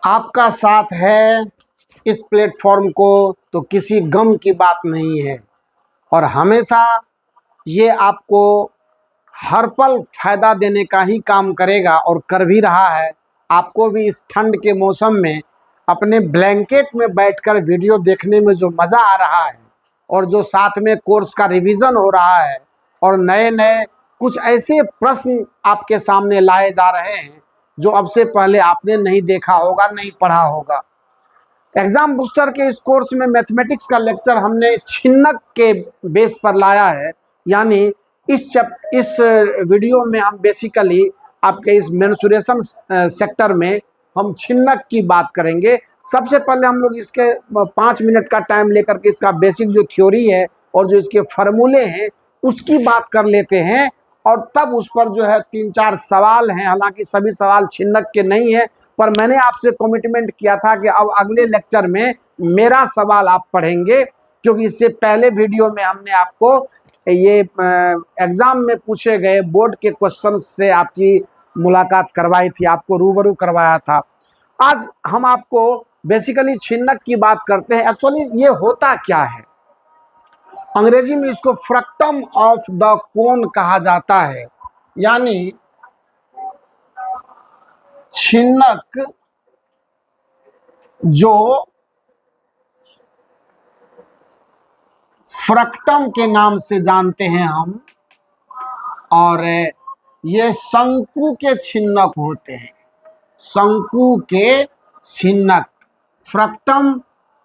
आपका साथ है इस प्लेटफॉर्म को तो किसी गम की बात नहीं है और हमेशा ये आपको हर पल फायदा देने का ही काम करेगा और कर भी रहा है। आपको भी इस ठंड के मौसम में अपने ब्लैंकेट में बैठकर वीडियो देखने में जो मज़ा आ रहा है और जो साथ में कोर्स का रिवीजन हो रहा है और नए नए कुछ ऐसे प्रश्न आपके सामने लाए जा रहे हैं जो अब से पहले आपने नहीं देखा होगा, नहीं पढ़ा होगा। एग्जाम बूस्टर के इस कोर्स में मैथमेटिक्स का लेक्चर हमने छिन्नक के बेस पर लाया है, यानी इस वीडियो में हम बेसिकली आपके इस मेंसुरेशन सेक्टर में हम छिन्नक की बात करेंगे। सबसे पहले हम लोग इसके 5 मिनट का टाइम लेकर के इसका बेसिक जो थ्योरी है और जो इसके फार्मूले हैं उसकी बात कर लेते हैं और तब उस पर जो है 3-4 सवाल हैं। हालांकि सभी सवाल छिन्नक के नहीं है, पर मैंने आपसे कमिटमेंट किया था कि अब अगले लेक्चर में मेरा सवाल आप पढ़ेंगे, क्योंकि इससे पहले वीडियो में हमने आपको ये एग्जाम में पूछे गए बोर्ड के क्वेश्चन से आपकी मुलाकात करवाई थी, आपको रूबरू करवाया था। आज हम आपको बेसिकली छिन्नक की बात करते हैं। एक्चुअली ये होता क्या है, अंग्रेजी में इसको फ्रैक्टम ऑफ द कोन कहा जाता है, यानी छिन्नक जो फ्रैक्टम के नाम से जानते हैं हम, और ये शंकु के छिन्नक होते हैं। शंकु के छिन्नक, फ्रैक्टम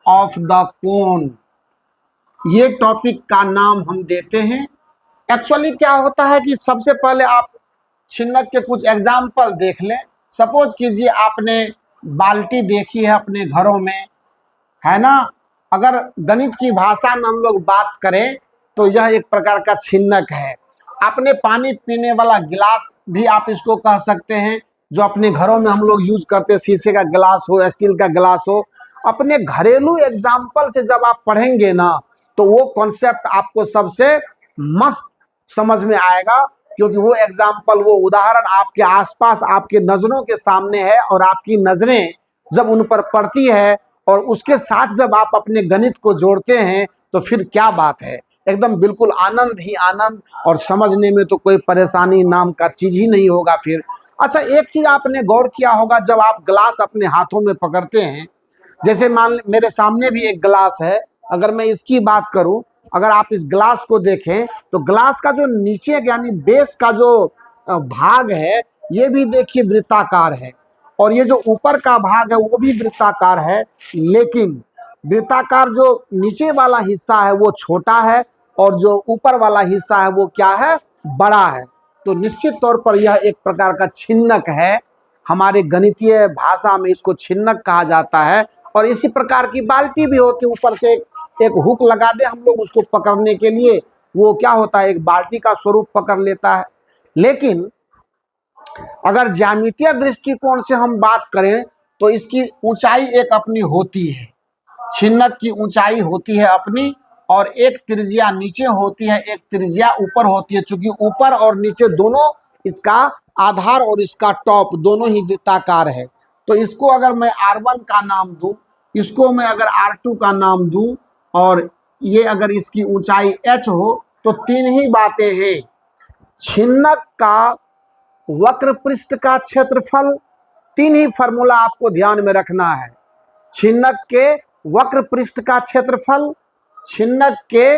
ऑफ द कोन, ये टॉपिक का नाम हम देते हैं। एक्चुअली क्या होता है कि सबसे पहले आप छिन्नक के कुछ एग्जाम्पल देख लें। सपोज कीजिए आपने बाल्टी देखी है अपने घरों में, है ना। अगर गणित की भाषा में हम लोग बात करें तो यह एक प्रकार का छिन्नक है। आपने पानी पीने वाला गिलास भी आप इसको कह सकते हैं, जो अपने घरों में हम लोग यूज करते हैं, शीशे का गिलास हो, स्टील का गिलास हो। अपने घरेलू एग्जाम्पल से जब आप पढ़ेंगे ना तो वो कॉन्सेप्ट आपको सबसे मस्त समझ में आएगा, क्योंकि वो एग्जाम्पल, वो उदाहरण आपके आसपास आपके नजरों के सामने है और आपकी नजरें जब उन पर पड़ती है और उसके साथ जब आप अपने गणित को जोड़ते हैं तो फिर क्या बात है, एकदम बिल्कुल आनंद ही आनंद, और समझने में तो कोई परेशानी नाम का चीज ही नहीं होगा फिर। अच्छा, एक चीज आपने गौर किया होगा, जब आप ग्लास अपने हाथों में पकड़ते हैं, जैसे मान मेरे सामने भी एक ग्लास है, अगर मैं इसकी बात करूं, अगर आप इस ग्लास को देखें तो ग्लास का जो नीचे यानी बेस का जो भाग है ये भी देखिए वृत्ताकार है, और ये जो ऊपर का भाग है वो भी वृत्ताकार है, लेकिन वृत्ताकार जो नीचे वाला हिस्सा है वो छोटा है और जो ऊपर वाला हिस्सा है वो क्या है, बड़ा है। तो निश्चित तौर पर यह एक प्रकार का छिन्नक है। हमारे गणितीय भाषा में इसको छिन्नक कहा जाता है। और इसी प्रकार की बाल्टी भी होती है, ऊपर से एक हुक लगा दे हम लोग उसको पकड़ने के लिए, वो क्या होता है, एक बाल्टी का स्वरूप पकड़ लेता है। लेकिन अगर ज्यामितीय दृष्टिकोण से हम बात करें तो इसकी ऊंचाई एक अपनी होती है, छिन्नक की ऊंचाई होती है अपनी, और एक त्रिज्या नीचे होती है, एक त्रिज्या ऊपर होती है। चूंकि ऊपर और नीचे दोनों, इसका आधार और इसका टॉप दोनों ही वृत्ताकार है, तो इसको अगर मैं R1 का नाम दूं, इसको मैं अगर R2 का नाम दूं, और ये अगर इसकी ऊंचाई h हो, तो 3 ही बातें हैं। छिन्नक का वक्र पृष्ठ का क्षेत्रफल, 3 ही फार्मूला आपको ध्यान में रखना है। छिन्नक के वक्र पृष्ठ का क्षेत्रफल, छिन्नक के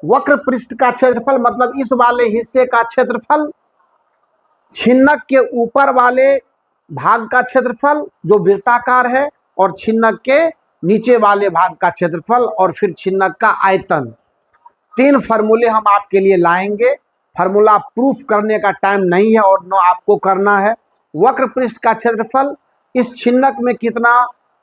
वक्र पृष्ठ का क्षेत्रफल मतलब इस वाले हिस्से का क्षेत्रफल, छिन्नक के ऊपर वाले भाग का क्षेत्रफल जो वृत्ताकार है, और छिन्नक के नीचे वाले भाग का क्षेत्रफल, और फिर छिन्नक का आयतन। 3 फार्मूले हम आपके लिए लाएंगे। फार्मूला प्रूफ करने का टाइम नहीं है और न आपको करना है। वक्र पृष्ठ का क्षेत्रफल, इस छिन्नक में कितना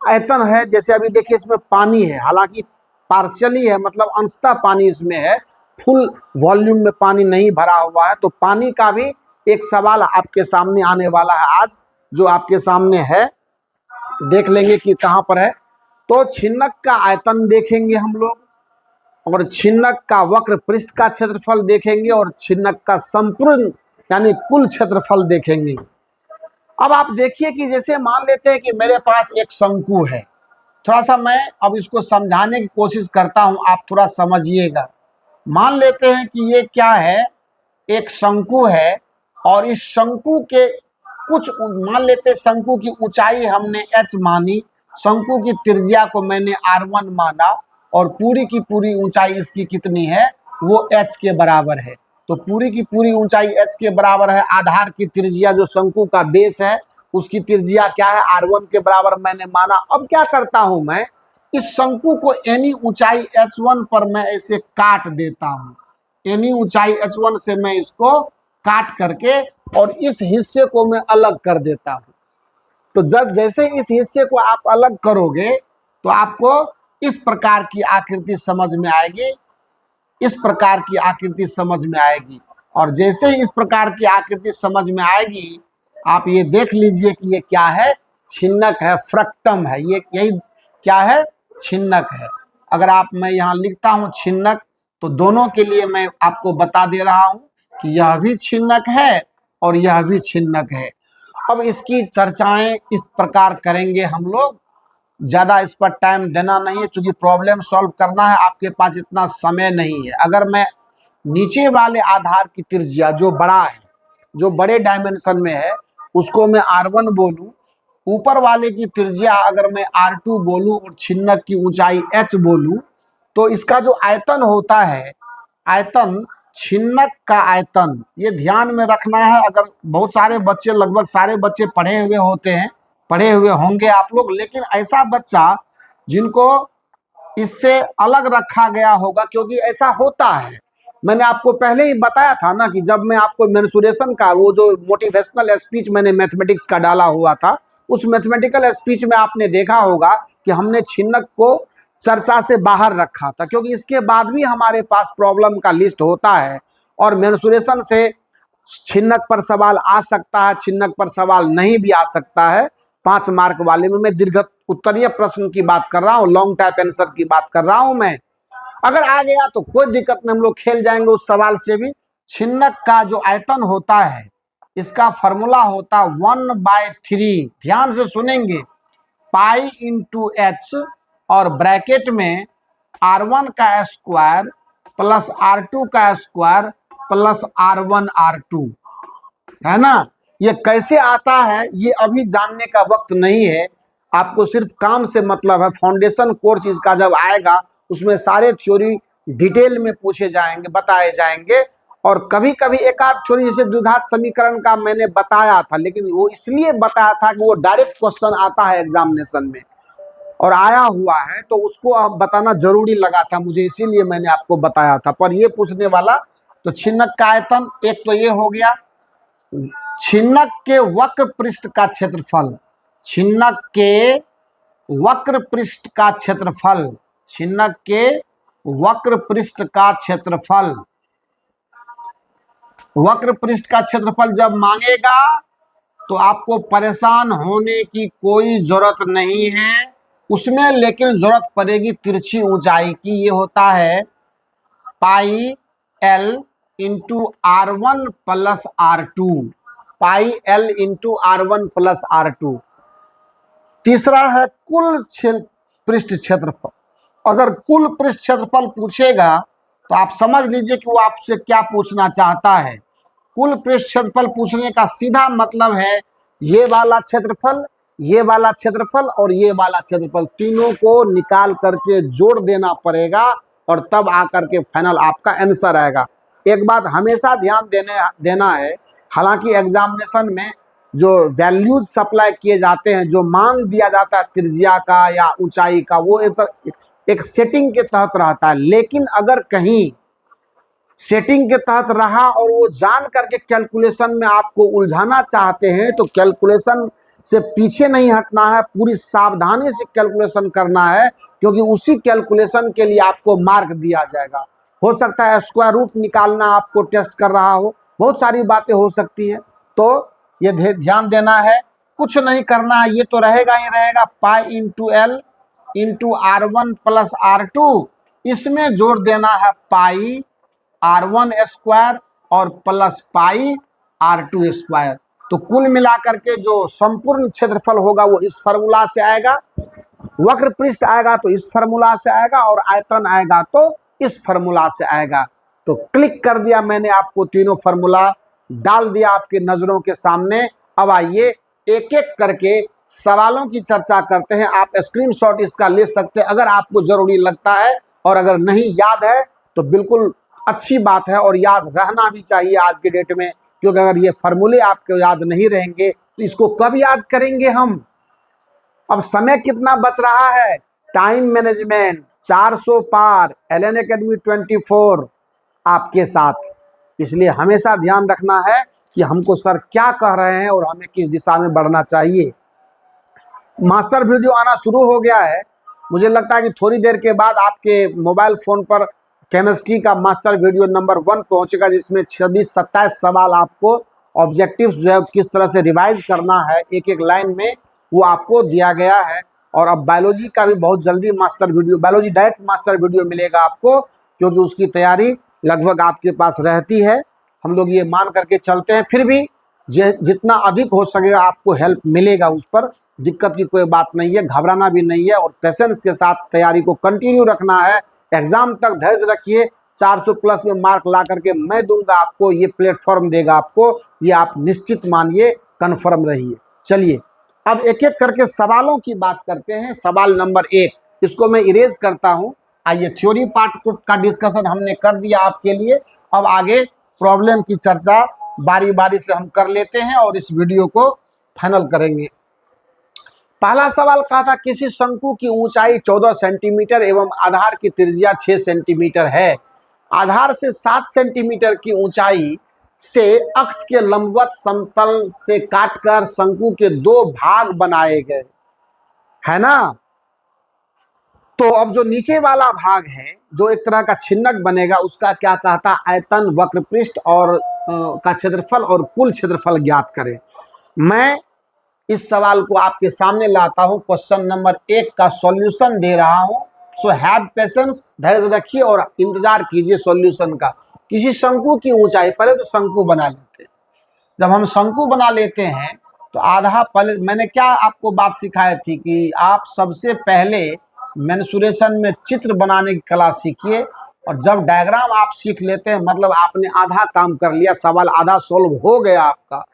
आयतन है, जैसे अभी देखिए इसमें पानी है, हालांकि पार्शियली है, मतलब अंशतः पानी इसमें है, फुल वॉल्यूम में पानी नहीं भरा हुआ है। तो पानी का भी एक सवाल आपके सामने आने वाला है आज, जो आपके सामने है, देख लेंगे कि कहाँ पर है। तो छिन्नक का आयतन देखेंगे हम लोग, और छिन्नक का वक्र पृष्ठ का क्षेत्रफल देखेंगे, और छिन्नक का संपूर्ण यानी कुल क्षेत्रफल देखेंगे। अब आप देखिए कि जैसे मान लेते हैं कि मेरे पास एक शंकु है, थोड़ा सा मैं अब इसको समझाने की कोशिश करता हूं, आप थोड़ा समझिएगा। मान लेते हैं कि ये क्या है, एक शंकु है, और इस शंकु के कुछ मान लेते हैं, शंकु की ऊंचाई हमने h मानी, शंकु की त्रिज्या को मैंने r1 माना, और पूरी की पूरी ऊंचाई इसकी कितनी है, वो h के बराबर है। तो पूरी की पूरी ऊंचाई h के बराबर है। आधार की त्रिज्या जो शंकु का बेस है उसकी त्रिज्या क्या है, r1 के बराबर मैंने माना। अब क्या करता हूं मैं, इस शंकु को एनी ऊंचाई h1 पर मैं ऐसे काट देता हूं, एनी ऊंचाई h1 से मैं इसको काट करके और इस हिस्से को मैं अलग कर देता हूं। तो जैसे इस हिस्से को आप अलग करोगे तो आपको इस प्रकार की आकृति समझ में आएगी, इस प्रकार की आकृति समझ में आएगी। और जैसे ही इस प्रकार की आकृति समझ में आएगी, आप ये देख लीजिए कि ये क्या है, छिन्नक है, फ्रक्टम है, ये यही क्या है, छिन्नक है। अगर आप मैं यहाँ लिखता हूँ छिन्नक, तो दोनों के लिए मैं आपको बता दे रहा हूँ कि यह भी छिन्नक है और यह भी छिन्नक है। अब इसकी चर्चाएं इस प्रकार करेंगे हम लोग, ज्यादा इस पर टाइम देना नहीं है, क्योंकि प्रॉब्लम सॉल्व करना है, आपके पास इतना समय नहीं है। अगर मैं नीचे वाले आधार की त्रिज्या जो बड़ा है, जो बड़े डायमेंशन में है, उसको मैं r1 बोलूं, ऊपर वाले की त्रिज्या अगर मैं r2 बोलूं और छिन्नक की ऊंचाई h बोलूं, तो इसका जो आयतन होता है, आयतन, छिन्नक का आयतन, ये ध्यान में रखना है। अगर बहुत सारे बच्चे, लगभग सारे बच्चे पढ़े हुए होते हैं, पढ़े हुए होंगे आप लोग, लेकिन ऐसा बच्चा जिनको इससे अलग रखा गया होगा, क्योंकि ऐसा होता है, मैंने आपको पहले ही बताया था ना कि जब मैं आपको मेंसुरेशन का वो जो मोटिवेशनल स्पीच मैंने मैथमेटिक्स का डाला हुआ था, उस मैथमेटिकल स्पीच में आपने देखा होगा कि हमने छिन्नक को चर्चा से बाहर रखा था, क्योंकि इसके बाद भी हमारे पास प्रॉब्लम का लिस्ट होता है और मेंसुरेशन से छिन्नक पर सवाल आ सकता है, छिन्नक पर सवाल नहीं भी आ सकता है। 5 मार्क वाले में मैं दीर्घ उत्तरीय प्रश्न की बात कर रहा हूँ, लॉन्ग टाइप आंसर की बात कर रहा हूं मैं। अगर आ गया तो कोई दिक्कत नहीं, हम लोग खेल जाएंगे उस सवाल से भी। छिन्नक का जो आयतन होता है, इसका फॉर्मूला होता 1/3, ध्यान से सुनेंगे, पाई इंटू एच, और ब्रैकेट में r1 का स्क्वायर प्लस r2 का स्क्वायर प्लस r1 r2, है ना। ये कैसे आता है ये अभी जानने का वक्त नहीं है, आपको सिर्फ काम से मतलब है। फाउंडेशन कोर्स इसका जब आएगा उसमें सारे थ्योरी डिटेल में पूछे जाएंगे, बताए जाएंगे। और कभी कभी एक आध थ्योरी, जैसे द्विघात समीकरण का मैंने बताया था, लेकिन वो इसलिए बताया था कि वो डायरेक्ट क्वेश्चन आता है एग्जामिनेशन में और आया हुआ है, तो उसको अब बताना जरूरी लगा था मुझे, इसीलिए मैंने आपको बताया था। पर ये पूछने वाला, तो छिन्नक का आयतन एक तो ये हो गया, छिन्नक के वक्र पृष्ठ का क्षेत्रफल, छिन्नक के वक्र पृष्ठ का क्षेत्रफल, छिन्नक के वक्र पृष्ठ का क्षेत्रफल, वक्र पृष्ठ का क्षेत्रफल जब मांगेगा तो आपको परेशान होने की कोई जरूरत नहीं है उसमें, लेकिन जरूरत पड़ेगी तिरछी ऊंचाई की। ये होता है pi L into r1 plus r2, pi L into r1 plus r2। तीसरा है कुल पृष्ठ क्षेत्रफल। अगर कुल पृष्ठ क्षेत्रफल पूछेगा तो आप समझ लीजिए कि वो आपसे क्या पूछना चाहता है। कुल पृष्ठ क्षेत्रफल पूछने का सीधा मतलब है ये वाला क्षेत्रफल, ये वाला क्षेत्रफल और ये वाला क्षेत्रफल, तीनों को निकाल करके जोड़ देना पड़ेगा और तब आकर के फाइनल आपका आंसर आएगा। एक बात हमेशा ध्यान देना है, हालांकि एग्जामिनेशन में जो वैल्यूज सप्लाई किए जाते हैं, जो मान दिया जाता है त्रिज्या का या ऊंचाई का, वो एक सेटिंग के तहत रहता है। लेकिन अगर कहीं सेटिंग के तहत रहा और वो जान करके कैलकुलेशन में आपको उलझाना चाहते हैं, तो कैलकुलेशन से पीछे नहीं हटना है, पूरी सावधानी से कैलकुलेशन करना है, क्योंकि उसी कैलकुलेशन के लिए आपको मार्क दिया जाएगा। हो सकता है स्क्वायर रूट निकालना आपको टेस्ट कर रहा हो, बहुत सारी बातें हो सकती हैं, तो ये ध्यान देना है, कुछ नहीं करना है, ये तो रहेगा ही रहेगा, pi into L into r1 plus r2, इसमें जोड़ देना है पाई r1 स्क्वायर और प्लस पाई r2 स्क्वायर। तो कुल मिलाकर के जो संपूर्ण क्षेत्रफल होगा वो इस फार्मूला से आएगा, वक्र पृष्ठ आएगा तो इस फार्मूला से आएगा, और आयतन आएगा तो इस फार्मूला से आएगा। तो क्लिक कर दिया मैंने, आपको तीनों फार्मूला डाल दिया आपके नजरों के सामने। अब आइए एक एक करके सवालों की चर्चा करते हैं। आप स्क्रीनशॉट इसका ले सकते हैं अगर आपको जरूरी लगता है, और अगर नहीं याद है तो बिल्कुल अच्छी बात है, और याद रहना भी चाहिए आज के डेट में, क्योंकि अगर ये फार्मूले आपको याद नहीं रहेंगे तो इसको कब याद करेंगे हम। अब समय कितना बच रहा है, टाइम मैनेजमेंट 400 पार, एलएन एकेडमी 24 आपके साथ, इसलिए हमेशा ध्यान रखना है कि हमको सर क्या कह रहे हैं और हमें किस दिशा में बढ़ना चाहिए। मास्टर वीडियो आना शुरू हो गया है, मुझे लगता है कि थोड़ी देर के बाद आपके मोबाइल फ़ोन पर केमिस्ट्री का मास्टर वीडियो नंबर 1 पहुंचेगा, जिसमें 26-27 सवाल आपको ऑब्जेक्टिव्स जो है किस तरह से रिवाइज करना है एक एक लाइन में, वो आपको दिया गया है। और अब बायोलॉजी का भी बहुत जल्दी master video, biology direct master video मिलेगा आपको, क्योंकि उसकी तैयारी लगभग आपके पास रहती है। हम लोग ये मान करके चलते हैं, फिर भी जितना अधिक हो सकेगा आपको हेल्प मिलेगा, उस पर दिक्कत की कोई बात नहीं है, घबराना भी नहीं है, और पेशेंस के साथ तैयारी को कंटिन्यू रखना है। एग्जाम तक धैर्य रखिए, 400 प्लस में मार्क ला करके मैं दूंगा आपको, ये प्लेटफॉर्म देगा आपको, ये आप निश्चित मानिए, कन्फर्म रहिए। चलिए अब एक एक करके सवालों की बात करते हैं। सवाल नंबर 1, इसको मैं इरेज करता हूँ। आइए, थ्योरी पार्ट का डिस्कशन हमने कर दिया आपके लिए, अब आगे प्रॉब्लम की चर्चा बारी बारी से हम कर लेते हैं और इस वीडियो को फाइनल करेंगे। पहला सवाल कहा था, किसी शंकु की ऊंचाई 14 सेंटीमीटर एवं आधार की त्रिज्या 6 सेंटीमीटर है। आधार से 7 सेंटीमीटर की ऊंचाई से अक्ष के लंबवत समतल से काटकर शंकु के 2 भाग बनाए गए, है ना। तो अब जो नीचे वाला भाग है, जो एक तरह का छिन्नक बनेगा, उसका क्या कहता, आयतन, वक्र पृष्ठ और का क्षेत्रफल और कुल क्षेत्रफल ज्ञात करें। मैं इस सवाल को आपके सामने लाता हूं, क्वेश्चन नंबर 1 का सॉल्यूशन दे रहा हूं। सो हैव पेशेंस, धैर्य रखिए और इंतजार कीजिए सॉल्यूशन का। किसी शंकु की ऊंचाई, पहले तो शंकु बना लेते हैं। जब हम शंकु बना लेते हैं तो आधा, पहले मैंने क्या आपको बात सिखाई थी कि आप सबसे पहले मेंसुरेशन में चित्र बनाने की कला सीखिए, और जब डायग्राम आप सीख लेते हैं मतलब आपने आधा काम कर लिया, सवाल आधा सोल्व हो गया आपका।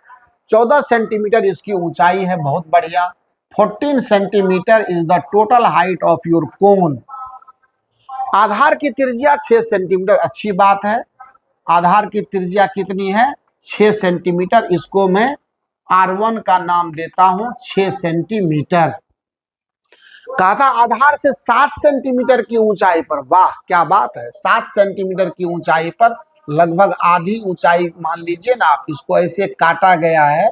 14 सेंटीमीटर इसकी ऊंचाई है, बहुत बढ़िया। 14 centimetre is the total height of your cone. आधार की त्रिज्या 6 सेंटीमीटर, अच्छी बात है। आधार की त्रिज्या कितनी है, 6 सेंटीमीटर। इसको मैं R1 का नाम देता हूं, 6 सेंटीमीटर। कहा था आधार से 7 सेंटीमीटर की ऊंचाई पर, वाह क्या बात है, 7 सेंटीमीटर की ऊंचाई पर, लगभग आधी ऊंचाई मान लीजिए ना आप, इसको ऐसे काटा गया है,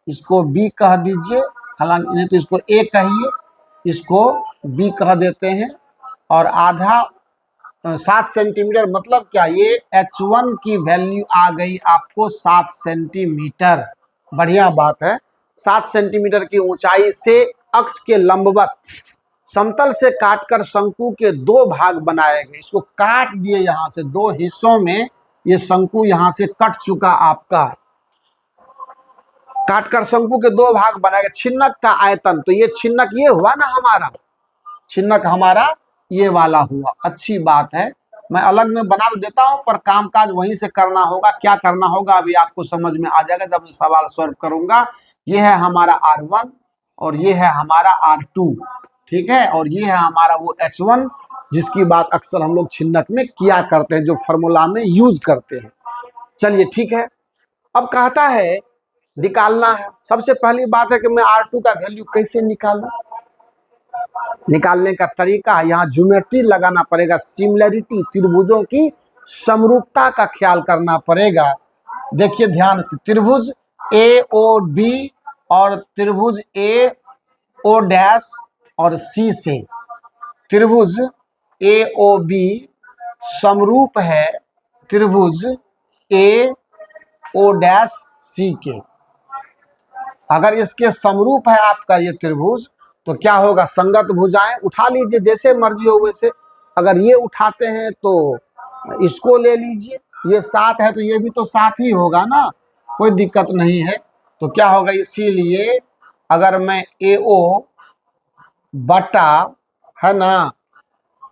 इसको B कह दीजिए, हालांकि नहीं तो इसको A कहिए, इसको B कह देते हैं, और आधा 7 सेंटीमीटर मतलब क्या, ये H1 की वैल्यू आ गई आपको 7 सेंटीमीटर। बढ़िया बात है। 7 सेंटीमीटर की ऊंचाई से अक्ष के लंबवत समतल से काटकर शंकु के 2 भाग बनाए गए। इसको काट दिए, यहां से 2 हिस्सों में ये शंकु यहां से कट चुका आपका। काटकर शंकु के 2 भाग बनाए गए। छिन्नक का आयतन, तो ये छिन्नक ये हुआ ना हमारा, छिन्नक हमारा ये वाला हुआ, अच्छी बात है। मैं अलग में बना तो देता हूं, पर कामकाज वहीं से करना होगा। क्या करना होगा अभी आपको समझ में आ जाएगा जब मैं सवाल सॉल्व करूंगा। ये है हमारा R1 और ये है हमारा R2, ठीक है, और ये है हमारा वो H1 जिसकी बात अक्सर हम लोग छिन्नक में किया करते हैं, जो फॉर्मूला में यूज करते हैं। चलिए ठीक है, अब कहता है निकालना है। सबसे पहली बात है कि मैं R2 का वैल्यू कैसे निकालूं। निकालने का तरीका है, यहाँ ज्योमेट्री लगाना पड़ेगा, सिमिलरिटी, त्रिभुजों की समरूपता का ख्याल करना पड़ेगा। देखिए ध्यान से, त्रिभुज AOB और त्रिभुज AO' और C से त्रिभुज AOB समरूप है त्रिभुज AO'C के। अगर इसके समरूप है आपका ये त्रिभुज, तो क्या होगा, संगत भुजाएं उठा लीजिए, जैसे मर्जी हो वैसे। अगर ये उठाते हैं तो इसको ले लीजिए, ये 7 है तो ये भी तो 7 ही होगा ना, कोई दिक्कत नहीं है। तो क्या होगा, इसीलिए अगर मैं AO बटा, है ना,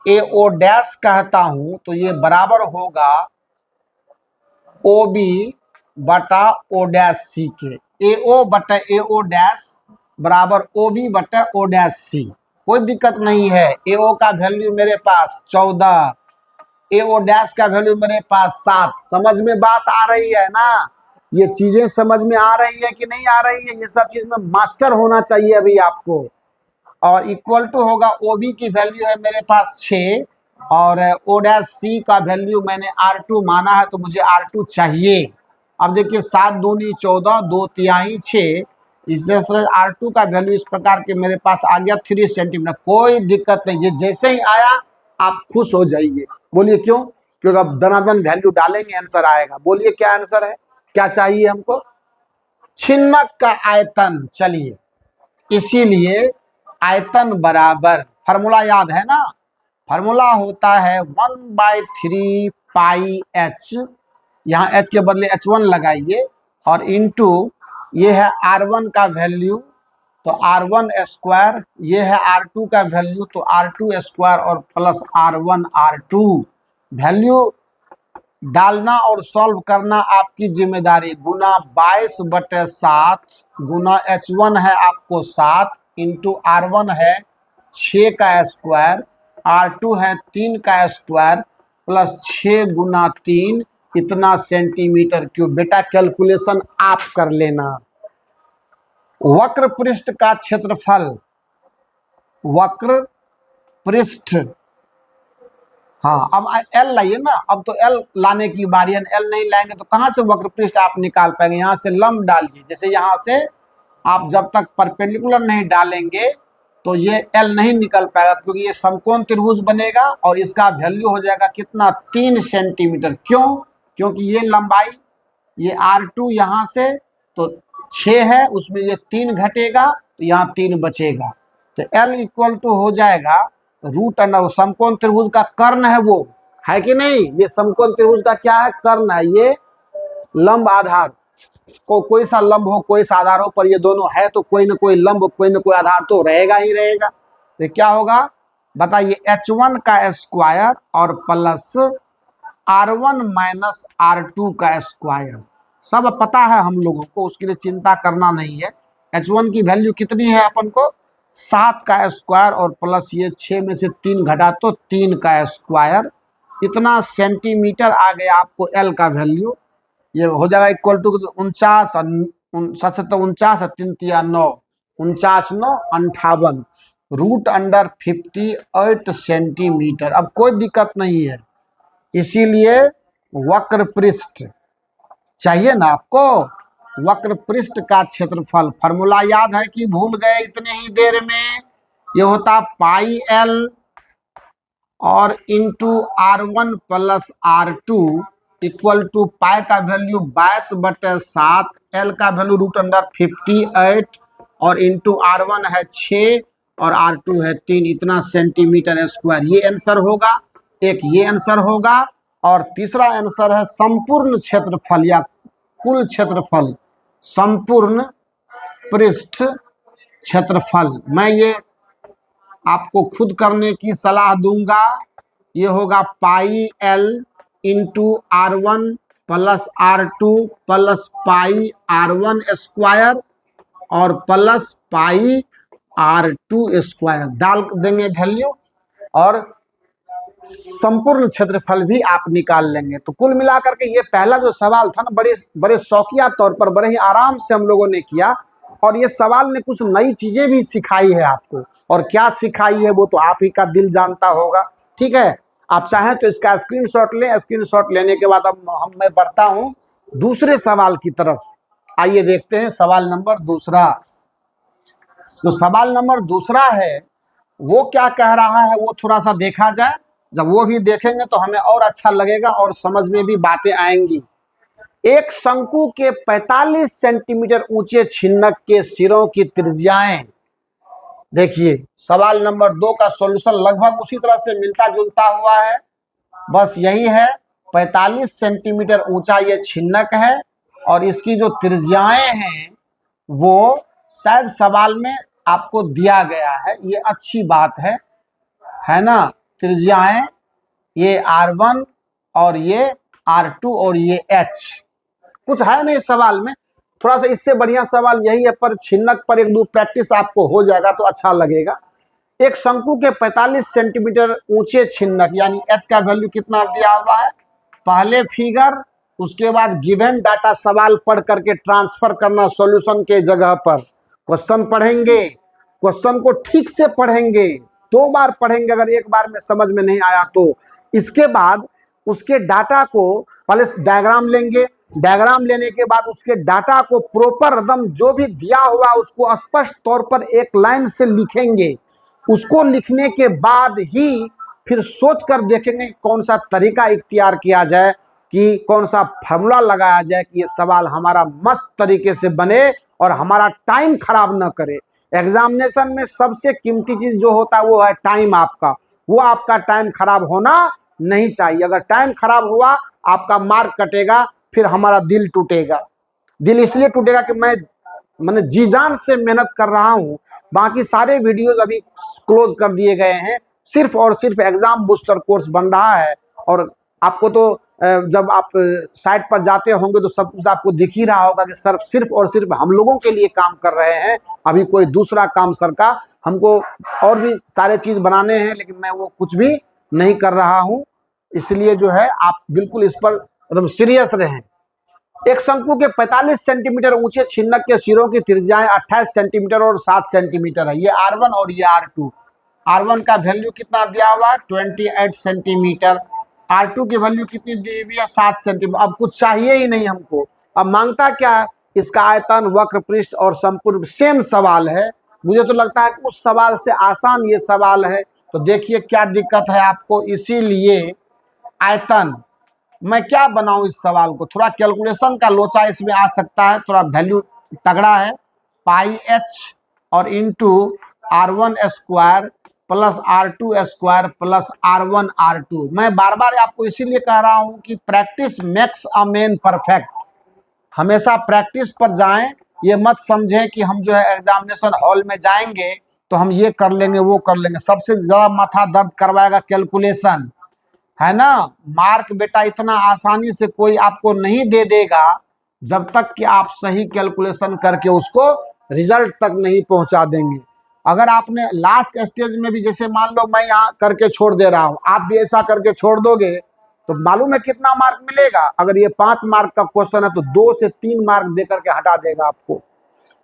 AO डैश कहता हूं तो ये बराबर होगा OB बटा O डैश C के। AO बटा AO डैश बराबर OB बटा O डैश C। कोई दिक्कत नहीं है। AO का वैल्यू मेरे पास 14, AO डैश का वैल्यू मेरे पास 7। समझ में बात आ रही है ना? ये चीजें समझ में आ रही है कि नहीं आ रही है? ये सब चीज में मास्टर होना चाहिए अभी आपको। और इक्वल टू होगा, OB की वैल्यू है मेरे पास 6 और O डैश C का वैल्यू मैंने R2 माना है, तो मुझे R2 चाहिए। अब देखिए 7 दूनी 14, 2 तिहाई 6, इससे R2 का वैल्यू इस प्रकार के मेरे पास आ गया 3 सेंटीमीटर। कोई दिक्कत नहीं, ये जैसे ही आया आप खुश हो जाइए। बोलिए क्यों? क्योंकि अब दनादन वैल्यू डालेंगे, आंसर आएगा। बोलिए क्या आंसर है, क्या चाहिए हमको? छिन्नक का आयतन। चलिए, इसीलिए आयतन बराबर, फॉर्मूला याद है ना? फॉर्मूला होता है 1/3 पाई H, यहाँ H के बदले H1 लगाइए, और इंटू ये है R1 का वैल्यू तो R1 स्क्वायर, ये है R2 का वैल्यू तो R2 स्क्वायर, और प्लस R1 R2। वैल्यू डालना और सॉल्व करना आपकी जिम्मेदारी। गुना 22/7 गुना H1 है आपको 7 इंटू R1 है 6 का स्क्वायर, R2 है 3 का स्क्वायर, प्लस 6 गुना 3 इतना सेंटीमीटर क्यूब। बेटा कैलकुलेशन आप कर लेना। वक्र पृष्ठ का क्षेत्रफल, वक्र पृष्ठ, हाँ अब L लाइए ना। अब तो L लाने की बारी है। L नहीं लाएंगे तो कहाँ से वक्र पृष्ठ आप निकाल पाएंगे? यहाँ से लंब डालिए। जैसे यहाँ से आप जब तक परपेंडिकुलर नहीं डालेंगे तो ये L नहीं निकल पाएगा, क्योंकि ये समकोण त्रिभुज बनेगा और इसका वैल्यू हो जाएगा कितना? 3 सेंटीमीटर। क्यों? क्योंकि ये लंबाई, ये R2 यहाँ से तो 6 है, उसमें ये 3 घटेगा तो यहाँ 3 बचेगा। तो L इक्वल टू हो जाएगा रूट अंडर, समकोण त्रिभुज का कर्ण है वो, है कि नहीं? ये समकोण त्रिभुज का क्या है? कर्ण है। ये लंब आधार को, कोई सा लंब हो कोई सा आधार हो, पर ये दोनों है तो कोई ना कोई लंब कोई ना कोई आधार तो रहेगा ही रहेगा। तो क्या होगा बताइए? H1 का स्क्वायर और प्लस R1 माइनस R2 का स्क्वायर। सब पता है हम लोगों को, उसके लिए चिंता करना नहीं है। H1 की वैल्यू कितनी है अपन को? 7 का स्क्वायर और प्लस ये 6 में से 3 घटा तो 3 का स्क्वायर, इतना सेंटीमीटर आ गया आपको L का वैल्यू। ये हो जाएगा इक्वल टू 49, 49 3 तिया 9, 49 9 58 रूट अंडर 58 सेंटीमीटर। अब कोई दिक्कत नहीं है। इसीलिए वक्र पृष्ठ चाहिए ना आपको? वक्र पृष्ठ का क्षेत्रफल, फॉर्मूला याद है कि भूल गए इतने ही देर में? ये होता पाई L और into R1 plus R2 equal to pi का वैल्यू 22/7, L का वैल्यू रूट अंडर 58 और इंटू R1 है 6 और R2 है 3, इतना सेंटीमीटर स्क्वायर। ये आंसर होगा। एक ये आंसर होगा और तीसरा आंसर है संपूर्ण क्षेत्रफल या कुल क्षेत्रफल, संपूर्ण पृष्ठ क्षेत्रफल। मैं ये आपको खुद करने की सलाह दूंगा। ये होगा पाई L into R1 plus R2 plus pi R1 square और प्लस पाई R2 स्क्वायर। डाल देंगे वैल्यू और संपूर्ण क्षेत्रफल भी आप निकाल लेंगे। तो कुल मिलाकर के ये पहला जो सवाल था ना, बड़े शौकिया तौर पर बड़े ही आराम से हम लोगों ने किया, और ये सवाल ने कुछ नई चीजें भी सिखाई है आपको। और क्या सिखाई है वो तो आप ही का दिल जानता होगा। ठीक है, आप चाहें तो इसका स्क्रीनशॉट लें। स्क्रीनशॉट लेने के बाद अब मैं बढ़ता हूं दूसरे सवाल की तरफ। आइए देखते हैं सवाल नंबर दूसरा। जो सवाल नंबर दूसरा है वो क्या कह रहा है वो थोड़ा सा देखा जाए। जब वो भी देखेंगे तो हमें और अच्छा लगेगा और समझ में भी बातें आएंगी। एक शंकु के 45 सेंटीमीटर ऊंचे छिन्नक के सिरों की त्रिज्याएं। देखिए सवाल नंबर 2 का सॉल्यूशन लगभग उसी तरह से मिलता जुलता हुआ है, बस यही है 45 सेंटीमीटर ऊंचा ये छिन्नक है और इसकी जो त्रिज्याएं हैं वो शायद सवाल में आपको दिया गया है, ये अच्छी बात है ना। त्रिज्याएं ये R1 और ये R2 और ये H, कुछ है नहीं सवाल में। थोड़ा सा इससे बढ़िया सवाल यही है, पर छिन्नक पर एक दो प्रैक्टिस आपको हो जाएगा तो अच्छा लगेगा। एक शंकु के 45 सेंटीमीटर ऊंचे छिन्नक यानी H का वैल्यू कितना दिया हुआ है, पहले फिगर, उसके बाद गिवन डाटा सवाल पढ़ करके ट्रांसफर करना सॉल्यूशन के जगह पर। क्वेश्चन पढ़ेंगे, क्वेश्चन को ठीक से पढ़ेंगे, 2 बार पढ़ेंगे अगर एक बार में समझ में नहीं आया तो। इसके बाद उसके डाटा को पहले डायग्राम लेंगे, डायग्राम लेने के बाद उसके डाटा को प्रॉपर एकदम जो भी दिया हुआ उसको स्पष्ट तौर पर एक लाइन से लिखेंगे। उसको लिखने के बाद ही फिर सोच कर देखेंगे कौन सा तरीका इख्तियार किया जाए, कि कौन सा फार्मूला लगाया जाए कि ये सवाल हमारा मस्त तरीके से बने और हमारा टाइम खराब ना करे। एग्जामिनेशन में सबसे कीमती चीज जो होता है वो है टाइम आपका, वो आपका टाइम खराब होना नहीं चाहिए। अगर टाइम खराब हुआ आपका मार्क कटेगा, फिर हमारा दिल टूटेगा। दिल इसलिए टूटेगा कि मैंने जी जान से मेहनत कर रहा हूँ, बाकी सारे वीडियोज अभी क्लोज कर दिए गए हैं, सिर्फ और सिर्फ एग्जाम बूस्टर कोर्स बन रहा है। और आपको तो जब आप साइट पर जाते होंगे तो सब कुछ आपको दिख ही रहा होगा कि सर सिर्फ और सिर्फ हम लोगों के लिए काम कर रहे हैं, अभी कोई दूसरा काम सर का, हमको और भी सारे चीज बनाने हैं लेकिन मैं वो कुछ भी नहीं कर रहा हूं। इसलिए जो है आप बिल्कुल इस पर एकदम सीरियस रहें। एक शंकु के 45 सेंटीमीटर ऊंचे छिन्नक के सिरों की त्रिज्याएं 28 सेंटीमीटर और 7 सेंटीमीटर है। ये R1 और ये R2। R1 का वैल्यू कितना दिया हुआ है 28 सेंटीमीटर, R2 की वैल्यू कितनी दी हुई है 7 सेंटीमीटर। अब कुछ चाहिए ही नहीं हमको, अब मांगता क्या है, इसका आयतन, वक्र पृष्ठ और संपूर्ण सेम सवाल है। मुझे तो लगता है कि उस सवाल से आसान ये सवाल है। तो देखिए क्या दिक्कत है आपको, इसीलिए आयतन मैं क्या बनाऊं इस सवाल को, थोड़ा कैलकुलेशन का लोचा इसमें आ सकता है, थोड़ा वैल्यू तगड़ा है। पाई H और into R1 square plus R2 square plus R1 R2। मैं बार बार आपको इसीलिए कह रहा हूं कि practice makes a man perfect. हमेशा प्रैक्टिस पर जाएं, ये मत समझें कि हम जो है एग्जामिनेशन हॉल में जाएंगे तो हम ये कर लेंगे वो कर लेंगे। सबसे ज्यादा माथा दर्द करवाएगा कैलकुलेशन, है ना। मार्क बेटा इतना आसानी से कोई आपको नहीं दे देगा जब तक कि आप सही कैलकुलेशन करके उसको रिजल्ट तक नहीं पहुंचा देंगे। अगर आपने लास्ट स्टेज में भी, जैसे मान लो मैं यहाँ करके छोड़ दे रहा हूँ, आप भी ऐसा करके छोड़ दोगे तो मालूम है कितना मार्क मिलेगा। अगर ये 5 मार्क का क्वेश्चन है तो 2 से 3 मार्क दे करके हटा देगा आपको।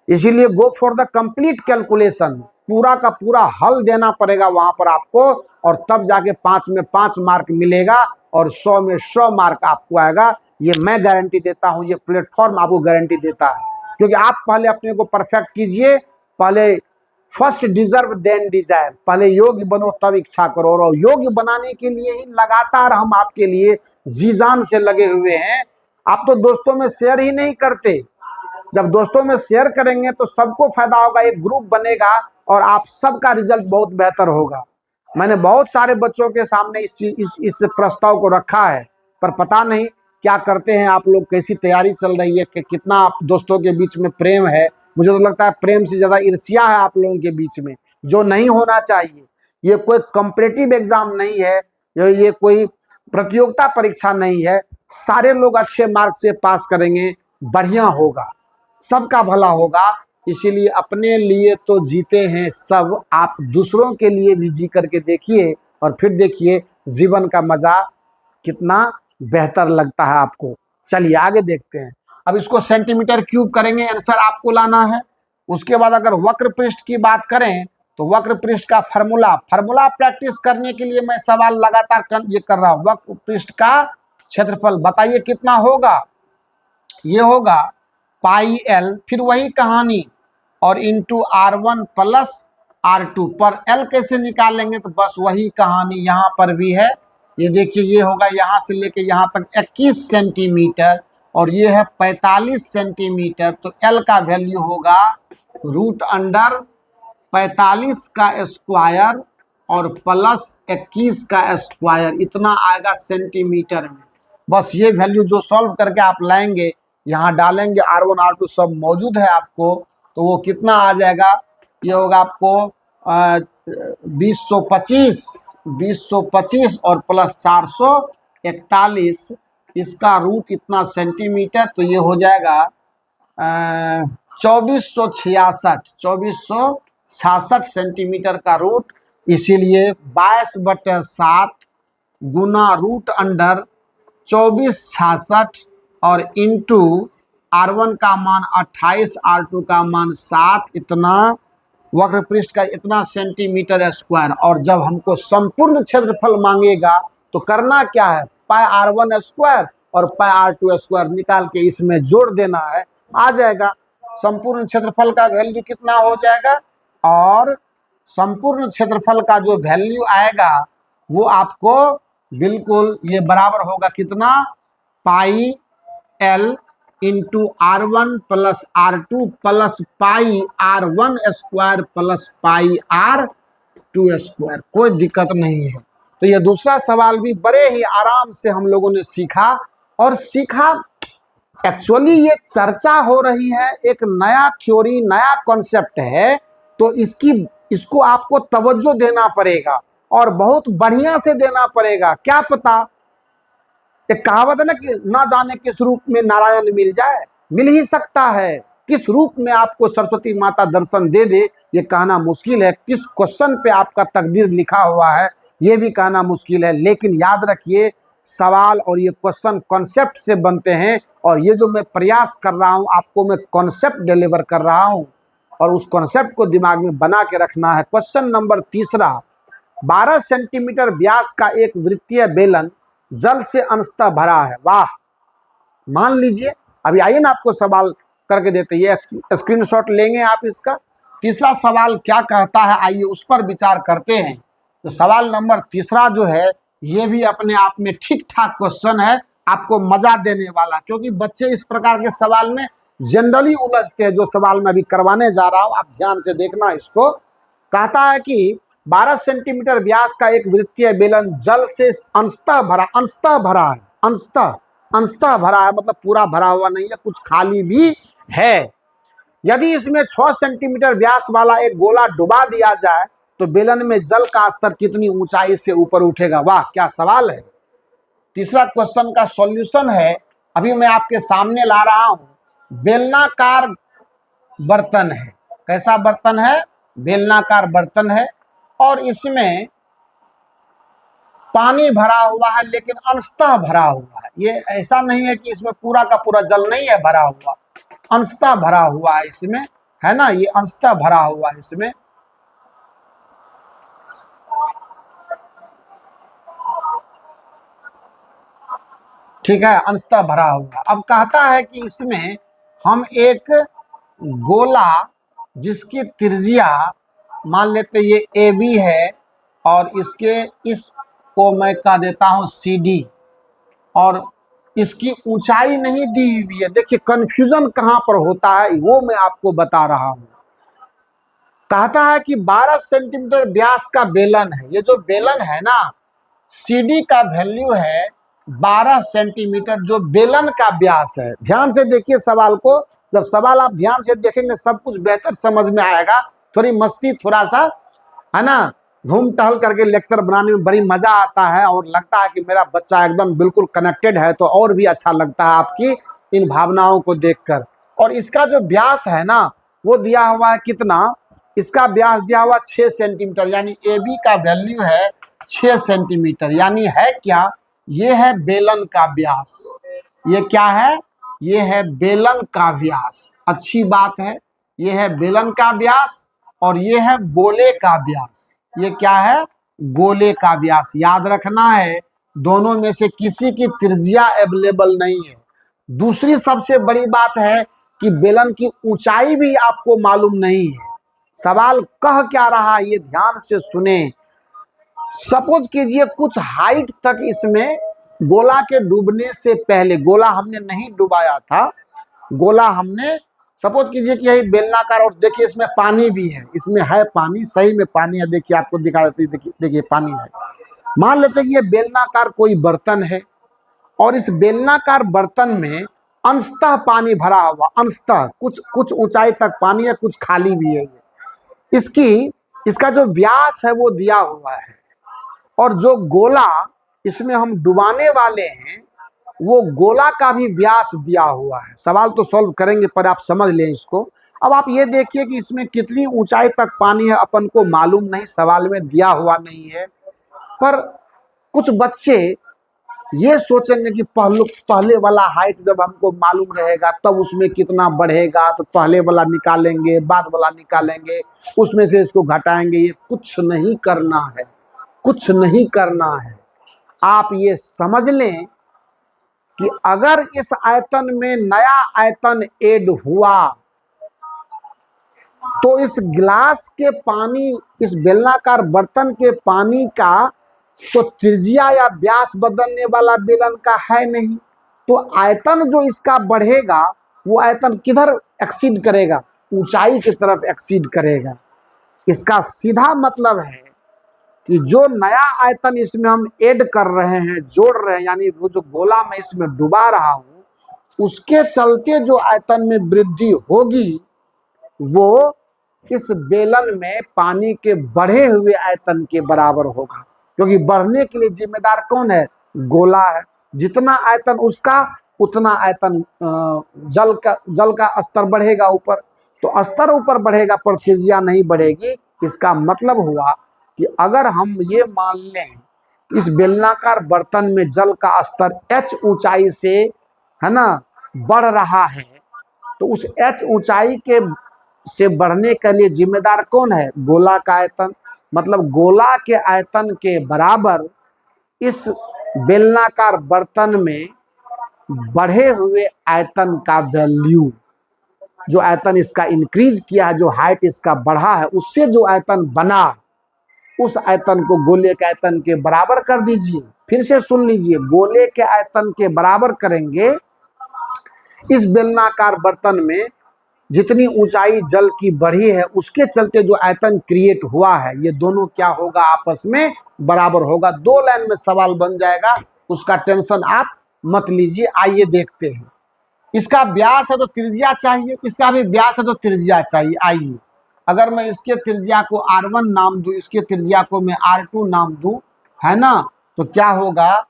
इसीलिए go for the complete calculation, पूरा का पूरा हल देना पड़ेगा वहां पर आपको, और तब जाके 5 में 5 मार्क मिलेगा और 100 में 100 मार्क आपको आएगा। ये मैं गारंटी देता हूं, ये प्लेटफॉर्म आपको गारंटी देता है। क्योंकि आप पहले अपने को परफेक्ट कीजिए, पहले फर्स्ट डिजर्व देन डिजायर, पहले योग्य बनो तब इच्छा करो। और योग्य बनाने के लिए ही लगातार हम आपके लिए जी जान से लगे हुए हैं। आप तो दोस्तों में शेयर ही नहीं करते, जब दोस्तों में शेयर करेंगे तो सबको फायदा होगा, एक ग्रुप बनेगा और आप सबका रिजल्ट बहुत बेहतर होगा। मैंने बहुत सारे बच्चों के सामने इस प्रस्ताव को रखा है, पर पता नहीं क्या करते हैं आप लोग, कैसी तैयारी चल रही है, कि कितना आप दोस्तों के बीच में प्रेम है। मुझे तो लगता है प्रेम से ज़्यादा ईर्ष्या है आप लोगों के बीच में, जो नहीं होना चाहिए। ये कोई कॉम्पिटिटिव एग्जाम नहीं है, ये कोई प्रतियोगिता परीक्षा नहीं है। सारे लोग अच्छे मार्क्स से पास करेंगे, बढ़िया होगा, सबका भला होगा। इसीलिए अपने लिए तो जीते हैं सब, आप दूसरों के लिए भी जी करके देखिए और फिर देखिए जीवन का मजा कितना बेहतर लगता है आपको। चलिए आगे देखते हैं। अब इसको सेंटीमीटर क्यूब करेंगे, आंसर आपको लाना है। उसके बाद अगर वक्र पृष्ठ की बात करें तो वक्र पृष्ठ का फॉर्मूला प्रैक्टिस करने के लिए मैं सवाल लगातार ये कर रहा हूं। वक्र पृष्ठ का क्षेत्रफल बताइए कितना होगा, ये होगा पाई L, फिर वही कहानी, और इंटू R1 प्लस R2। पर L कैसे निकालेंगे, तो बस वही कहानी यहाँ पर भी है। ये देखिए, ये होगा यहाँ से लेके यहाँ तक 21 सेंटीमीटर और ये है 45 सेंटीमीटर। तो L का वैल्यू होगा √45 का स्क्वायर और प्लस 21 का स्क्वायर, इतना आएगा सेंटीमीटर में। बस ये वैल्यू जो सॉल्व करके आप लाएंगे, यहाँ डालेंगे, R1 R2 सब मौजूद है आपको, तो वो कितना आ जाएगा, ये होगा आपको 2025 और प्लस 441, इसका रूट इतना सेंटीमीटर, तो ये हो जाएगा 2466 सेंटीमीटर का रूट। इसीलिए 22/7 गुना रूट अंडर 2466 और इंटू R1 का मान 28, R2 का मान 7, इतना वक्र पृष्ठ का इतना सेंटीमीटर स्क्वायर। और जब हमको संपूर्ण क्षेत्रफल मांगेगा तो करना क्या है, पाई R1 स्क्वायर और पाई R2 स्क्वायर निकाल के इसमें जोड़ देना है, आ जाएगा संपूर्ण क्षेत्रफल का वैल्यू कितना हो जाएगा। और संपूर्ण क्षेत्रफल का जो वैल्यू आएगा वो आपको बिल्कुल ये बराबर होगा कितना, पाई L into R1 plus R2 plus pi R1 square plus pi R2 square. कोई दिक्कत नहीं है। तो ये दूसरा सवाल भी बड़े ही आराम से हम लोगों ने सीखा। और सीखा एक्चुअली ये चर्चा हो रही है, एक नया थ्योरी, नया कॉन्सेप्ट है, तो इसको आपको तवज्जो देना पड़ेगा और बहुत बढ़िया से देना पड़ेगा। क्या पता, एक कहावत है ना कि ना जाने किस रूप में नारायण मिल जाए, मिल ही सकता है। किस रूप में आपको सरस्वती माता दर्शन दे दे ये कहना मुश्किल है। किस क्वेश्चन पे आपका तकदीर लिखा हुआ है ये भी कहना मुश्किल है। लेकिन याद रखिए, सवाल और ये क्वेश्चन कॉन्सेप्ट से बनते हैं। और ये जो मैं प्रयास कर रहा हूँ, आपको मैं कॉन्सेप्ट डिलीवर कर रहा हूँ और उस कॉन्सेप्ट को दिमाग में बना के रखना है। क्वेश्चन नंबर तीसरा, 12 सेंटीमीटर व्यास का एक वृत्तीय बेलन जल से अंशतः भरा है। वाह, मान लीजिए, अभी आइए ना आपको सवाल करके देते हैं, स्क्रीनशॉट लेंगे आप इसका। तीसरा सवाल क्या कहता है, आइए उस पर विचार करते हैं। तो सवाल नंबर तीसरा जो है ये भी अपने आप में ठीक ठाक क्वेश्चन है, आपको मजा देने वाला, क्योंकि बच्चे इस प्रकार के सवाल में जनरली उलझते हैं। जो सवाल मैं अभी करवाने जा रहा हूं, आप ध्यान से देखना इसको। कहता है कि 12 सेंटीमीटर व्यास का एक वृत्तीय बेलन जल से अंशतः भरा है, अंशतः भरा है, मतलब पूरा भरा हुआ नहीं है, कुछ खाली भी है। यदि इसमें 6 सेंटीमीटर व्यास वाला एक गोला डुबा दिया जाए तो बेलन में जल का स्तर कितनी ऊंचाई से ऊपर उठेगा। वाह, क्या सवाल है। तीसरा क्वेश्चन का सॉल्यूशन है, अभी मैं आपके सामने ला रहा हूं। बेलनाकार बर्तन है, कैसा बर्तन है, बेलनाकार बर्तन है, और इसमें पानी भरा हुआ है लेकिन अंशतः भरा हुआ है। ये ऐसा नहीं है कि इसमें पूरा का पूरा जल नहीं है भरा हुआ, अंशतः भरा हुआ है इसमें, है ना, ये अंशतः भरा हुआ है इसमें। ठीक है, अंशतः भरा हुआ। अब कहता है कि इसमें हम एक गोला जिसकी त्रिज्या मान लेते ये AB है और इसको मैं कह देता हूं CD, और इसकी ऊंचाई नहीं दी हुई है। देखिए कंफ्यूजन कहां पर होता है वो मैं आपको बता रहा हूं। कहता है कि 12 सेंटीमीटर व्यास का बेलन है। ये जो बेलन है ना, CD का वैल्यू है 12 सेंटीमीटर, जो बेलन का व्यास है। ध्यान से देखिए सवाल को, जब सवाल आप ध्यान से देखेंगे सब कुछ बेहतर समझ में आएगा। थोड़ी मस्ती, थोड़ा सा, है ना, घूम टहल करके लेक्चर बनाने में बड़ी मजा आता है और लगता है कि मेरा बच्चा एकदम बिल्कुल कनेक्टेड है, तो और भी अच्छा लगता है आपकी इन भावनाओं को देखकर। और इसका जो व्यास है ना वो दिया हुआ है कितना, इसका व्यास दिया हुआ 6 सेंटीमीटर, यानी AB का वैल्यू है 6 सेंटीमीटर। यानी है क्या, ये है बेलन का व्यास। ये क्या है, ये है बेलन का व्यास। अच्छी बात है, ये है बेलन का व्यास और ये है गोले का व्यास। ये क्या है, गोले का व्यास। याद रखना है, दोनों में से किसी की त्रिज्या अवेलेबल नहीं है। दूसरी सबसे बड़ी बात है कि बेलन की ऊंचाई भी आपको मालूम नहीं है। सवाल कह क्या रहा है ये ध्यान से सुने। सपोज कीजिए कुछ हाइट तक इसमें गोला के डूबने से पहले, गोला हमने नहीं डुबाया था, गोला हमने, सपोज कीजिए कि यही बेलनाकार, और देखिए इसमें पानी भी है, इसमें है पानी, सही में पानी है। देखिए आपको दिखा देते, देखिए पानी है। मान लेते हैं कि ये बेलनाकार कोई बर्तन है और इस बेलनाकार बर्तन में अंशतः पानी भरा हुआ, अंशतः कुछ कुछ ऊंचाई तक पानी है, कुछ खाली भी है। ये इसका जो व्यास है वो दिया हुआ है, और जो गोला इसमें हम डुबाने वाले हैं वो गोला का भी व्यास दिया हुआ है। सवाल तो सॉल्व करेंगे पर आप समझ लें इसको। अब आप ये देखिए कि इसमें कितनी ऊंचाई तक पानी है अपन को मालूम नहीं, सवाल में दिया हुआ नहीं है। पर कुछ बच्चे ये सोचेंगे कि पहले वाला हाइट जब हमको मालूम रहेगा तब उसमें कितना बढ़ेगा, तो पहले वाला निकालेंगे, बाद वाला निकालेंगे, उसमें से इसको घटाएंगे। ये कुछ नहीं करना है, कुछ नहीं करना है। आप ये समझ लें कि अगर इस आयतन में नया आयतन ऐड हुआ तो इस गिलास के पानी, इस बेलनाकार बर्तन के पानी का तो त्रिज्या या व्यास बदलने वाला बेलन का है नहीं, तो आयतन जो इसका बढ़ेगा वो आयतन किधर एक्सीड करेगा? ऊंचाई की तरफ एक्सीड करेगा। इसका सीधा मतलब है कि जो नया आयतन इसमें हम ऐड कर रहे हैं, जोड़ रहे हैं, यानी वो जो गोला मैं इसमें डुबा रहा हूं, उसके चलते जो आयतन में वृद्धि होगी वो इस बेलन में पानी के बढ़े हुए आयतन के बराबर होगा, क्योंकि बढ़ने के लिए जिम्मेदार कौन है? गोला है। जितना आयतन उसका उतना आयतन जल का स्तर बढ़ेगा ऊपर, तो स्तर ऊपर बढ़ेगा पर त्रिज्या नहीं बढ़ेगी। इसका मतलब हुआ कि अगर हम ये मान लें कि इस बेलनाकार बर्तन में जल का स्तर h ऊंचाई से, है ना, बढ़ रहा है, तो उस h ऊंचाई के से बढ़ने के लिए जिम्मेदार कौन है? गोला का आयतन। मतलब गोला के आयतन के बराबर इस बेलनाकार बर्तन में बढ़े हुए आयतन का वैल्यू, जो आयतन इसका इंक्रीज किया है, जो हाइट इसका बढ़ा है, उससे जो आयतन बना उस आयतन को गोले के आयतन के बराबर कर दीजिए। फिर से सुन लीजिए, गोले के आयतन के बराबर करेंगे। इस बेलनाकार बर्तन में जितनी ऊंचाई जल की बढ़ी है उसके चलते जो आयतन क्रिएट हुआ है, ये दोनों क्या होगा? आपस में बराबर होगा। 2 लाइन में सवाल बन जाएगा, उसका टेंशन आप मत लीजिए। आइए देखते हैं। इसका व्यास है तो त्रिज्या चाहिए, इसका भी व्यास है तो त्रिज्या चाहिए। आइए, अगर मैं इसके त्रिज्या को R1 नाम दूं, इसके त्रिज्या को मैं R2 नाम दूं, है ना, तो क्या होगा?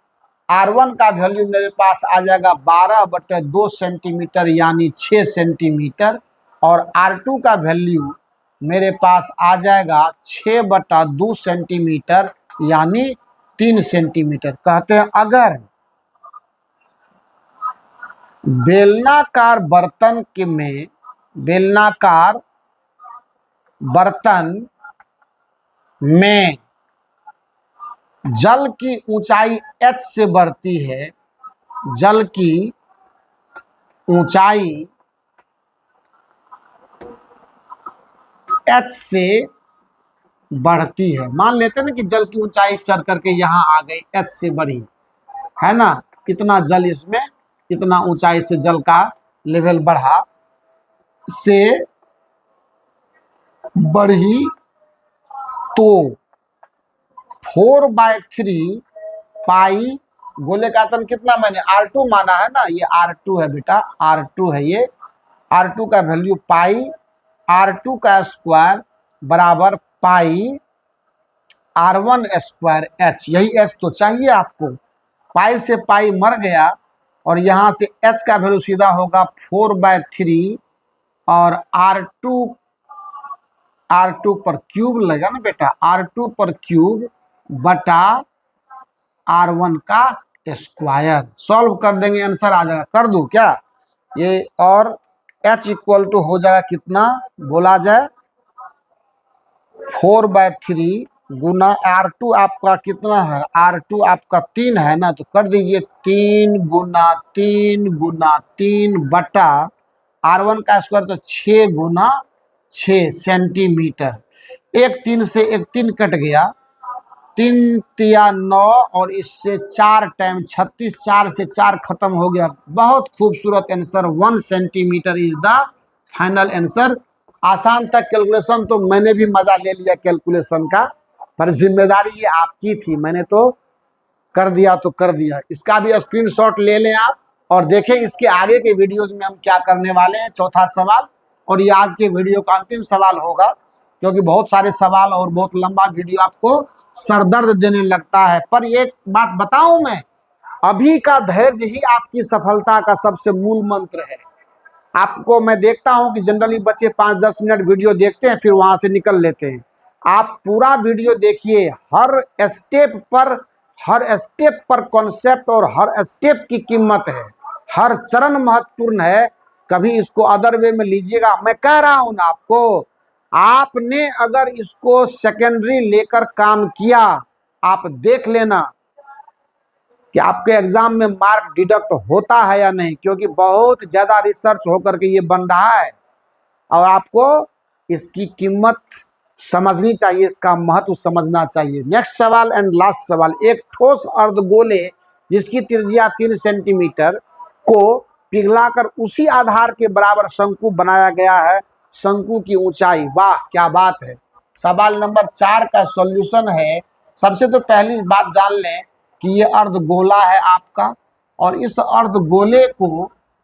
R1 का वैल्यू मेरे पास आ जाएगा 12/2 सेंटीमीटर यानी 6 सेंटीमीटर, और R2 का वैल्यू मेरे पास आ जाएगा 6/2 सेंटीमीटर यानी 3 सेंटीमीटर। कहते हैं अगर बेलनाकार बर्तन में जल की ऊंचाई h से बढ़ती है, जल की ऊंचाई h से बढ़ती है। मान लेते हैं ना कि जल की ऊंचाई चढ़ करके यहाँ आ गई, h से बढ़ी, है ना, इतना जल इसमें, इतना ऊंचाई से जल का लेवल बढ़ा, से बढ़ी, तो 4/3 पाई, गोले का आयतन कितना मैंने R2 माना है ना, ये R2 है बेटा, R2 है ये, R2 का वैल्यू पाई, R2 का स्क्वायर बराबर पाई R1 स्क्वायर h। यही h तो चाहिए आपको। पाई से पाई मर गया और यहाँ से h का वैल्यू सीधा होगा 4/3, और R2 पर क्यूब लगेगा ना बेटा, R2 पर क्यूब बटा R1 का स्क्वायर। सॉल्व कर देंगे, आंसर आ जाएगा। कर दूं क्या ये? और h इक्वल टू हो जाएगा कितना, बोला जाए 4/3 गुना R2 आपका कितना है? R2 आपका 3 है ना, तो कर दीजिए 3 गुना 3 गुना 3 बटा R1 का स्क्वायर, तो 6 गुना 6 सेंटीमीटर। एक 3 से एक 3 कट गया, 3 तिया 9 और इससे 4 टाइम 36, 4 से 4 खत्म हो गया। बहुत खूबसूरत answer, 1 centimetre is the final answer. आसान था कैलकुलेशन, तो मैंने भी मजा ले लिया कैलकुलेशन का, पर जिम्मेदारी ये आपकी थी, मैंने तो कर दिया तो कर दिया। इसका भी स्क्रीनशॉट ले लें आप और देखें इसके आगे के वीडियोज में हम क्या करने वाले हैं। चौथा सवाल, और ये आज के वीडियो का अंतिम सवाल होगा, क्योंकि बहुत सारे सवाल और बहुत लंबा वीडियो आपको सरदर्द देने लगता है। पर एक बात बताऊं मैं, अभी का धैर्य ही आपकी सफलता का सबसे मूल मंत्र है। आपको मैं देखता हूं कि जनरली बच्चे 5-10 मिनट वीडियो देखते हैं, फिर वहां से निकल लेते हैं। आप पूरा वीडियो देखिए, हर स्टेप पर कॉन्सेप्ट और हर स्टेप की कीमत है, हर चरण महत्वपूर्ण है। कभी इसको अदर वे में लीजिएगा। मैं कह रहा हूं ना आपको, आपने अगर इसको सेकेंडरी लेकर काम किया, आप देख लेना कि आपके एग्जाम में मार्क डिडक्ट होता है या नहीं, क्योंकि बहुत ज्यादा रिसर्च होकर के ये बन रहा है और आपको इसकी कीमत समझनी चाहिए, इसका महत्व समझना चाहिए। नेक्स्ट सवाल एंड लास्ट सवाल, एक ठोस अर्धगोले जिसकी त्रिज्या 3 सेंटीमीटर को पिघलाकर उसी आधार के बराबर शंकु बनाया गया है, शंकु की ऊंचाई। वाह क्या बात है। सवाल नंबर 4 का सॉल्यूशन है। सबसे तो पहली बात जान लें कि ये अर्धगोला है आपका, और इस अर्धगोले को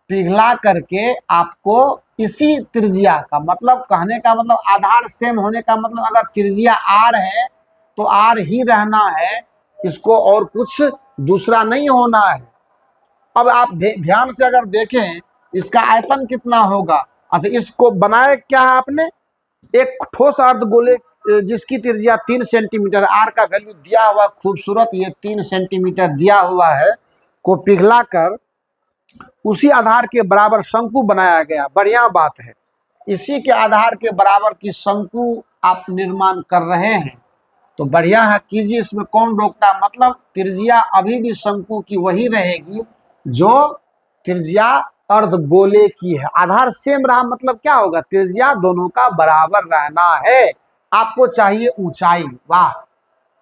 पिघला करके आपको इसी त्रिज्या का, मतलब कहने का मतलब आधार सेम होने का मतलब, अगर त्रिज्या r है तो r ही रहना है, इसको और कुछ दूसरा नहीं होना है। अब आप ध्यान से अगर देखें इसका आयतन कितना होगा। अच्छा, इसको बनाए क्या है आपने, एक ठोस अर्धगोले जिसकी त्रिज्या 3 सेंटीमीटर, आर का वैल्यू दिया हुआ खूबसूरत, ये 3 सेंटीमीटर दिया हुआ है, को पिघलाकर उसी आधार के बराबर शंकु बनाया गया। बढ़िया बात है, इसी के आधार के बराबर की शंकु आप निर्माण कर रहे हैं तो बढ़िया है, कीजिए, इसमें कौन रोकता है। मतलब त्रिज्या अभी भी शंकु की वही रहेगी जो त्रिज्या अर्धगोले की है। आधार सेम रहा मतलब क्या होगा, त्रिज्या दोनों का बराबर रहना है। आपको चाहिए ऊंचाई। वाह,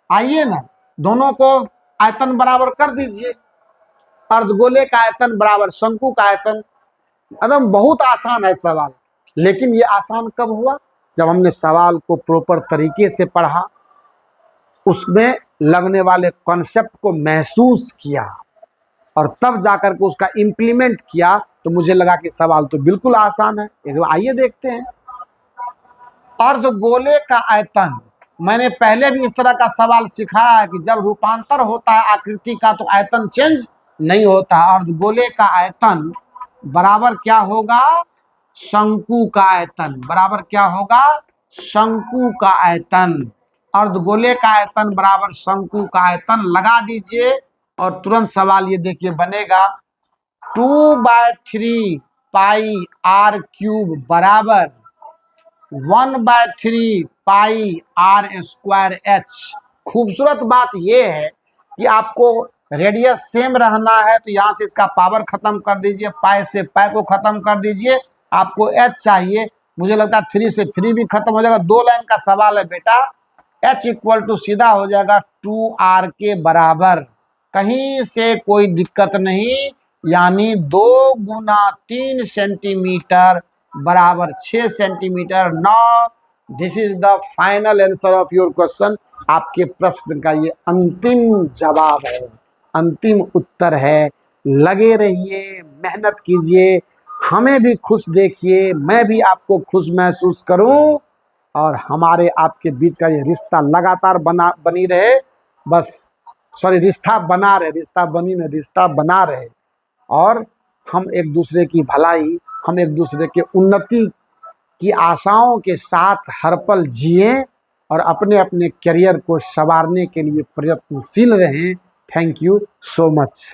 आइए ना, दोनों को आयतन बराबर कर दीजिए। अर्धगोले का आयतन बराबर शंकु का आयतन। एकदम बहुत आसान है सवाल, लेकिन ये आसान कब हुआ, जब हमने सवाल को प्रॉपर तरीके से पढ़ा, उसमें लगने वाले कॉन्सेप्ट को महसूस किया और तब जाकर के उसका इम्प्लीमेंट किया, तो मुझे लगा कि सवाल तो बिल्कुल आसान है। एक बार आइए देखते हैं। अर्धगोले का आयतन, मैंने पहले भी इस तरह का सवाल सिखाया है कि जब रूपांतर होता है आकृति का तो आयतन चेंज नहीं होता। अर्धगोले का आयतन बराबर क्या होगा, शंकु का आयतन। बराबर क्या होगा, शंकु का आयतन। अर्धगोले का आयतन बराबर शंकु का आयतन लगा दीजिए और तुरंत सवाल ये देखिए बनेगा, 2/3 पाई r क्यूब बराबर 1/3 पाई r स्क्वायर h। खूबसूरत बात यह है कि आपको रेडियस सेम रहना है तो यहाँ से इसका पावर खत्म कर दीजिए, पाई से पाई को खत्म कर दीजिए। आपको h चाहिए, मुझे लगता है 3 से 3 भी खत्म हो जाएगा। 2 लाइन का सवाल है बेटा। h इक्वल टू सीधा हो जाएगा 2r के बराबर, कहीं से कोई दिक्कत नहीं, यानी 2 गुना 3 सेंटीमीटर बराबर 6 centimetre. Now this is the final answer of your question. आपके प्रश्न का ये अंतिम जवाब है, अंतिम उत्तर है। लगे रहिए, मेहनत कीजिए, हमें भी खुश देखिए, मैं भी आपको खुश महसूस करूं और हमारे आपके बीच का ये रिश्ता लगातार बनी रहे। बस सॉरी, रिश्ता बना रहे, रिश्ता बनी न, रिश्ता बना रहे, और हम एक दूसरे की भलाई, हम एक दूसरे के उन्नति की आशाओं के साथ हर पल जिए और अपने अपने करियर को संवारने के लिए प्रयत्नशील रहें। Thank you so much.